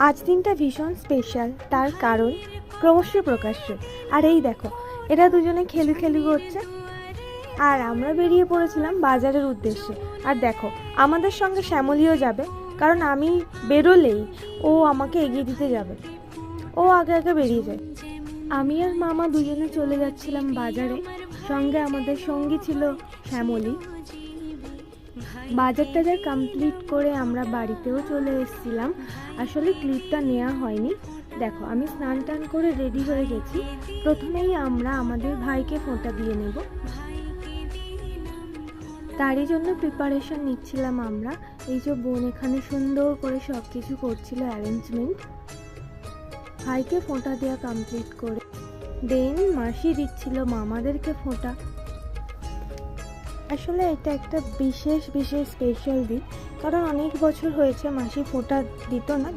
আজ দিনটা ভীষণ স্পেশাল, তার কারণ ক্রমশ প্রকাশ্য। আর এই দেখো, এরা দুজনে খেলু খেলু করছে, আর আমরা বেরিয়ে পড়েছিলাম বাজারের উদ্দেশ্যে। আর দেখো, আমাদের সঙ্গে শ্যামলীও যাবে, কারণ আমি বেরোলেই ও আমাকে এগিয়ে দিতে যাবে। ও আগে আগে বেরিয়ে যায়। আমি আর মামা দুজনে চলে যাচ্ছিলাম বাজারে, সঙ্গে আমাদের সঙ্গী ছিল শ্যামলী। বাজার টাজার কমপ্লিট করে আমরা বাড়িতেও চলে এসেছিলাম। আসলে ক্লিপটা নেওয়া হয়নি। দেখো, আমি স্নান টান করে রেডি হয়ে গেছি। প্রথমেই আমরা আমাদের ভাইকে ফোঁটা দিয়ে নেব, তারই জন্য প্রিপারেশন নিচ্ছিলাম আমরা। এই যে বোন এখানে সুন্দর করে সব কিছু করছিল, অ্যারেঞ্জমেন্ট। ভাইকে ফোঁটা দেওয়া কমপ্লিট করে দেন মাসি দিচ্ছিল মামাদেরকে ফোঁটা। আসলে এটা একটা বিশেষ স্পেশাল দিন, কারণ অনেক বছর হয়েছে মাসি ফোঁটা দিত না।